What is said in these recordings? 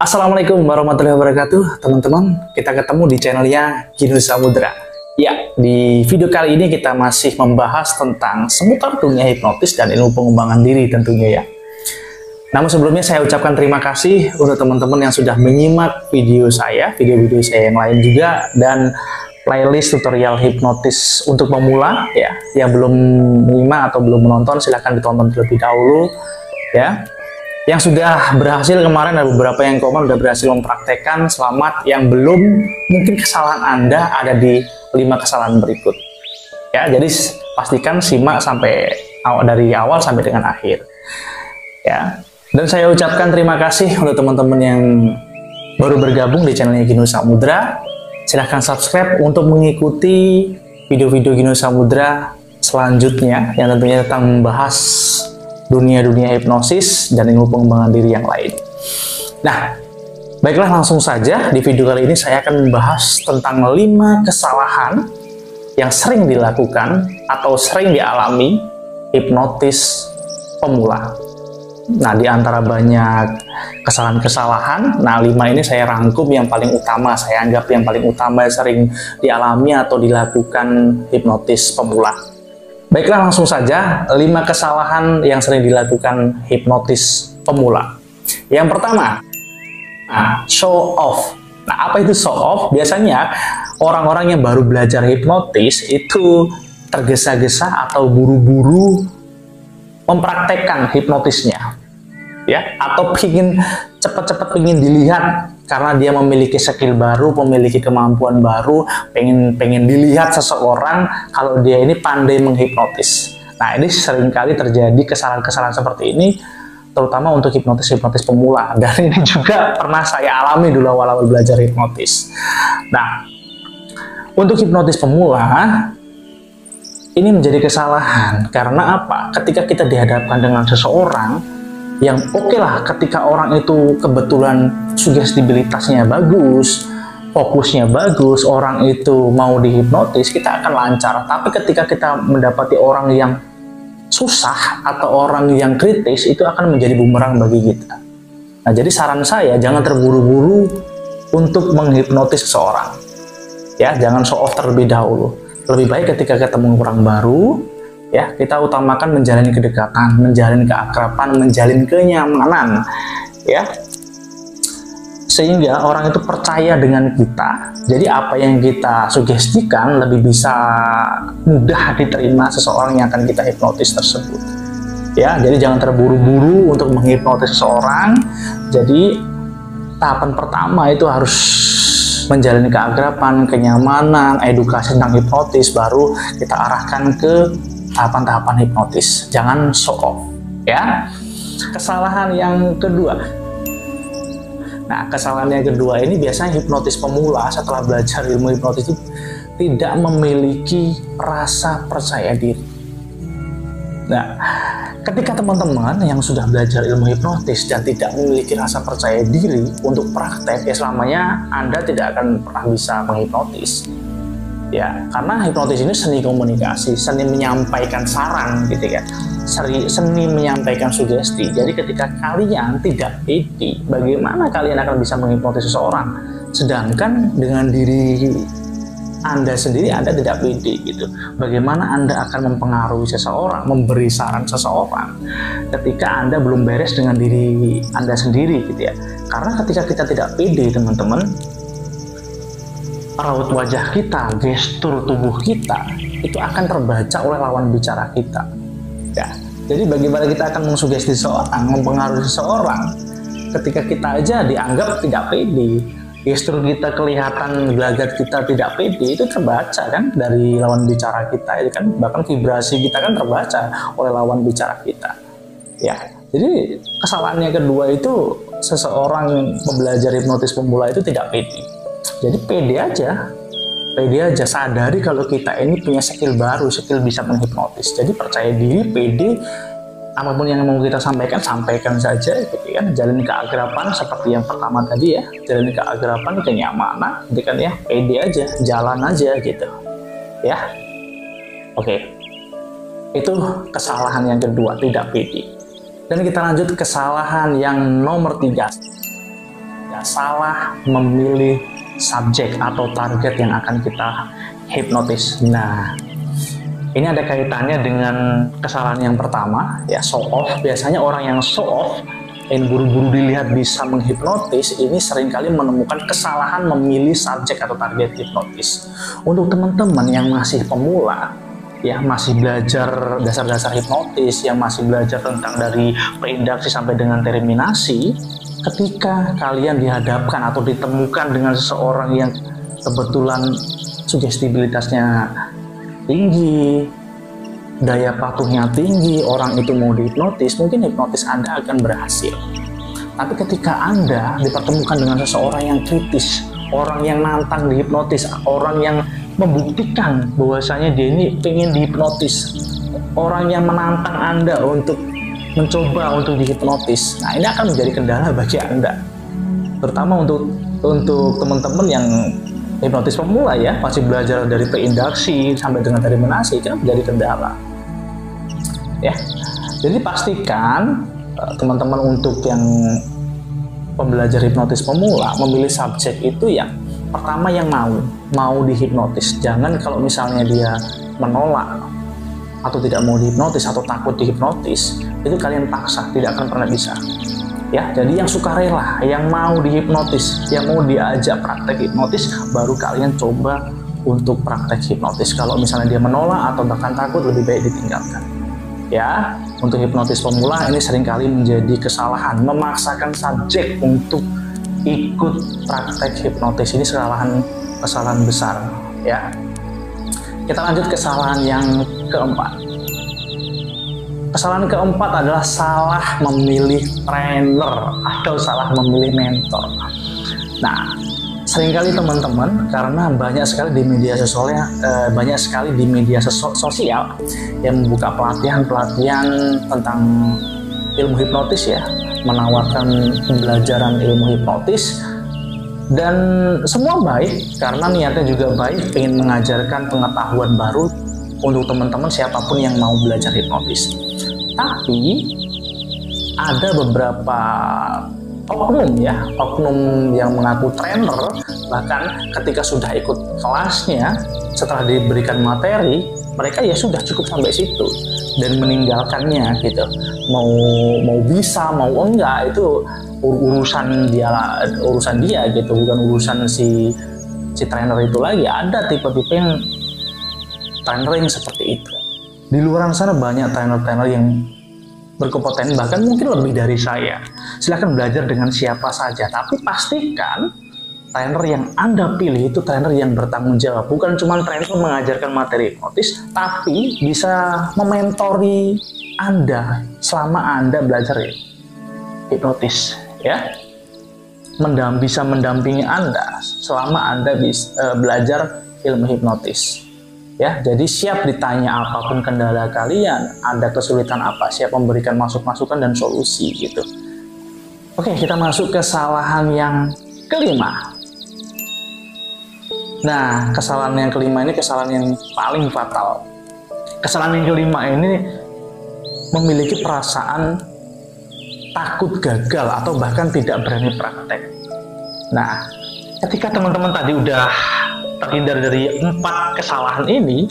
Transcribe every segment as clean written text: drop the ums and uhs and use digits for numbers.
Assalamualaikum warahmatullahi wabarakatuh, teman-teman. Kita ketemu di channelnya Ginu Samudra. Ya, di video kali ini kita masih membahas tentang seputar dunia hipnotis dan ilmu pengembangan diri tentunya ya. Namun sebelumnya saya ucapkan terima kasih untuk teman-teman yang sudah menyimak video saya, video-video saya yang lain juga, dan playlist tutorial hipnotis untuk pemula ya. Yang belum menyimak atau belum menonton silahkan ditonton terlebih dahulu ya. Yang sudah berhasil kemarin ada beberapa yang komen sudah berhasil mempraktekkan, selamat. Yang belum, mungkin kesalahan Anda ada di 5 kesalahan berikut ya. Jadi pastikan simak sampai dari awal sampai dengan akhir ya. Dan saya ucapkan terima kasih untuk teman-teman yang baru bergabung di channelnya Ginu Samudra. Silahkan subscribe untuk mengikuti video-video Ginu Samudra selanjutnya yang tentunya tentang membahas dunia-dunia hipnosis dan ilmu pengembangan diri yang lain. Nah, baiklah langsung saja di video kali ini saya akan membahas tentang 5 kesalahan yang sering dilakukan atau sering dialami hipnotis pemula. Nah, di antara banyak kesalahan-kesalahan, nah 5 ini saya rangkum yang paling utama, saya anggap yang paling utama yang sering dialami atau dilakukan hipnotis pemula. Baiklah langsung saja 5 kesalahan yang sering dilakukan hipnotis pemula. Yang pertama, show off. Nah, apa itu show off? Biasanya orang-orang yang baru belajar hipnotis itu tergesa-gesa atau buru-buru mempraktekkan hipnotisnya ya, atau cepat-cepat ingin dilihat karena dia memiliki skill baru, memiliki kemampuan baru, pengen dilihat seseorang kalau dia ini pandai menghipnotis. Nah, ini seringkali terjadi kesalahan-kesalahan seperti ini, terutama untuk hipnotis pemula. Dan ini juga pernah saya alami dulu awal-awal belajar hipnotis. Nah, untuk hipnotis pemula ini menjadi kesalahan karena apa? Ketika kita dihadapkan dengan seseorang yang oke lah, ketika orang itu kebetulan sugestibilitasnya bagus, fokusnya bagus, orang itu mau dihipnotis, kita akan lancar. Tapi ketika kita mendapati orang yang susah atau orang yang kritis, itu akan menjadi bumerang bagi kita. Nah, jadi saran saya jangan terburu-buru untuk menghipnotis seseorang ya, jangan show off terlebih dahulu. Lebih baik ketika ketemu orang baru ya, kita utamakan menjalin kedekatan, menjalin keakraban, menjalin kenyamanan ya, sehingga orang itu percaya dengan kita. Jadi apa yang kita sugestikan lebih bisa mudah diterima seseorang yang akan kita hipnotis tersebut ya. Jadi jangan terburu-buru untuk menghipnotis seseorang. Jadi tahapan pertama itu harus menjalani keakraban, kenyamanan, edukasi tentang hipnotis, baru kita arahkan ke tahapan-tahapan hipnotis. Jangan show off ya. Kesalahan yang kedua. Nah, kesalahan yang kedua ini biasanya hipnotis pemula setelah belajar ilmu hipnotis itu tidak memiliki rasa percaya diri. Nah, ketika teman-teman yang sudah belajar ilmu hipnotis dan tidak memiliki rasa percaya diri untuk praktek, ya selamanya Anda tidak akan pernah bisa menghipnotis. Ya, karena hipnotis ini seni komunikasi, seni menyampaikan saran gitu ya, seni menyampaikan sugesti. Jadi ketika kalian tidak pede, bagaimana kalian akan bisa menghipnotis seseorang? Sedangkan dengan diri Anda sendiri Anda tidak pede gitu. Bagaimana Anda akan mempengaruhi seseorang, memberi saran seseorang ketika Anda belum beres dengan diri Anda sendiri gitu ya. Karena ketika kita tidak pede, teman-teman, raut wajah kita, gestur tubuh kita itu akan terbaca oleh lawan bicara kita ya. Jadi bagaimana kita akan mensugesti seseorang, mempengaruhi seseorang ketika kita aja dianggap tidak pede, gestur kita kelihatan, gelagat kita tidak pede, itu terbaca kan dari lawan bicara kita itu kan, bahkan vibrasi kita kan terbaca oleh lawan bicara kita ya. Jadi kesalahan yang kedua itu seseorang pembelajar hipnotis pemula itu tidak pede. Jadi pede aja, sadari kalau kita ini punya skill baru, skill bisa menghipnotis. Jadi percaya diri, pede, apapun yang mau kita sampaikan, sampaikan saja gitu kan. Jalani keakraban seperti yang pertama tadi ya, jalani keakraban, kenyamanan, gitu kan ya, pede aja, jalan aja gitu ya. Oke, itu kesalahan yang kedua, tidak pede. Dan kita lanjut kesalahan yang nomor 3. salah memilih subjek atau target yang akan kita hipnotis. Nah, ini ada kaitannya dengan kesalahan yang pertama, ya, show off. Biasanya orang yang show off, yang buru-buru dilihat bisa menghipnotis, ini seringkali menemukan kesalahan memilih subjek atau target hipnotis. Untuk teman-teman yang masih pemula, ya, masih belajar dasar-dasar hipnotis, yang masih belajar tentang dari preindaksi sampai dengan terminasi, ketika kalian dihadapkan atau ditemukan dengan seseorang yang kebetulan sugestibilitasnya tinggi, daya patuhnya tinggi, orang itu mau dihipnotis, mungkin hipnotis Anda akan berhasil. Tapi ketika Anda dipertemukan dengan seseorang yang kritis, orang yang nantang dihipnotis, orang yang membuktikan bahwasanya dia ini pengen dihipnotis, orang yang menantang Anda untuk mencoba untuk dihipnotis, nah ini akan menjadi kendala bagi Anda. Terutama untuk teman-teman yang hipnotis pemula, ya, masih belajar dari preindaksi sampai dengan terminasi, itu menjadi kendala, ya. Jadi pastikan teman-teman untuk yang pembelajar hipnotis pemula memilih subjek itu yang pertama yang mau dihipnotis. Jangan kalau misalnya dia menolak atau tidak mau dihipnotis atau takut dihipnotis, itu kalian paksa, tidak akan pernah bisa. Ya, jadi yang sukarela, yang mau dihipnotis, yang mau diajak praktek hipnotis, baru kalian coba untuk praktek hipnotis. Kalau misalnya dia menolak atau bahkan takut, lebih baik ditinggalkan. Ya, untuk hipnotis pemula ini seringkali menjadi kesalahan, memaksakan subjek untuk ikut praktek hipnotis. Ini kesalahan besar, ya. Kita lanjut kesalahan yang keempat. Kesalahan keempat adalah salah memilih trainer atau salah memilih mentor. Nah, seringkali teman-teman, karena banyak sekali di media sosial yang membuka pelatihan tentang ilmu hipnotis, ya, menawarkan pembelajaran ilmu hipnotis, dan semua baik karena niatnya juga baik, ingin mengajarkan pengetahuan baru untuk teman-teman siapapun yang mau belajar hipnotis. Tapi ada beberapa oknum yang mengaku trainer, bahkan ketika sudah ikut kelasnya, setelah diberikan materi, mereka ya sudah cukup sampai situ dan meninggalkannya gitu. Mau bisa mau enggak itu urusan dia gitu, bukan urusan si trainer itu lagi. Ada tipe-tipe yang trainer yang seperti itu. Di luar sana banyak trainer-trainer yang berkompeten, bahkan mungkin lebih dari saya. Silahkan belajar dengan siapa saja, tapi pastikan trainer yang Anda pilih itu trainer yang bertanggung jawab. Bukan cuma trainer mengajarkan materi hipnotis, tapi bisa mementori Anda selama Anda belajar hipnotis, ya. Bisa mendampingi Anda selama Anda belajar ilmu hipnotis. Ya, jadi siap ditanya apapun kendala kalian, ada kesulitan apa, siap memberikan masukan dan solusi gitu. Oke, kita masuk ke kesalahan yang kelima. Nah, kesalahan yang kelima ini kesalahan yang paling fatal. Kesalahan yang kelima ini memiliki perasaan takut gagal atau bahkan tidak berani praktek. Nah, ketika teman-teman tadi udah terhindar dari 4 kesalahan ini,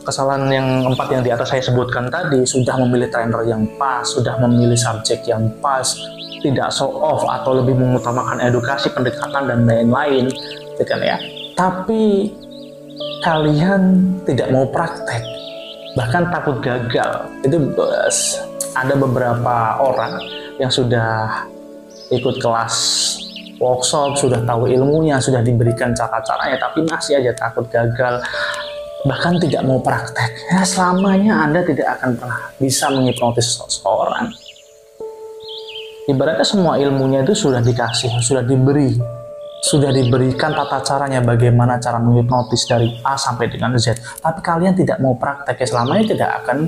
kesalahan yang 4 yang di atas saya sebutkan tadi, sudah memilih trainer yang pas, sudah memilih subjek yang pas, tidak show off atau lebih mengutamakan edukasi, pendekatan dan lain-lain, gitu kan ya. Tapi kalian tidak mau praktek, bahkan takut gagal. Itu ada beberapa orang yang sudah ikut kelas workshop, sudah tahu ilmunya, sudah diberikan cara-caranya, tapi masih aja takut gagal, bahkan tidak mau praktek. Ya, selamanya Anda tidak akan pernah bisa menghipnotis seseorang. Ibaratnya semua ilmunya itu sudah dikasih, sudah diberikan tata caranya, bagaimana cara menghipnotis dari A sampai dengan Z. Tapi kalian tidak mau praktek, ya selamanya tidak akan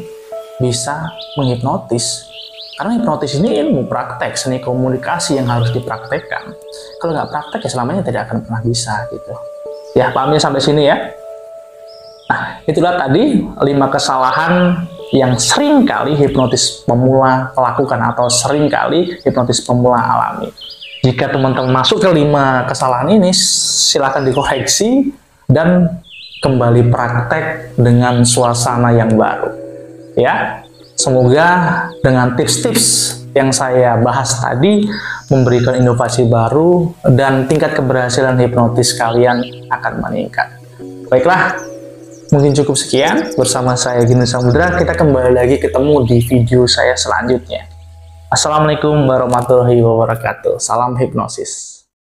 bisa menghipnotis. Karena hipnotis ini ilmu praktek, seni komunikasi yang harus dipraktekkan. Kalau nggak praktek, ya selamanya tidak akan pernah bisa gitu. Ya, pahamnya sampai sini ya. Nah, itulah tadi 5 kesalahan yang sering kali hipnotis pemula lakukan atau sering kali hipnotis pemula alami. Jika teman-teman masuk ke 5 kesalahan ini, silakan dikoreksi dan kembali praktek dengan suasana yang baru. Ya, semoga dengan tips-tips yang saya bahas tadi memberikan inovasi baru dan tingkat keberhasilan hipnotis kalian akan meningkat. Baiklah, mungkin cukup sekian bersama saya Gini Samudra. Kita kembali lagi ketemu di video saya selanjutnya. Assalamualaikum warahmatullahi wabarakatuh. Salam hipnosis.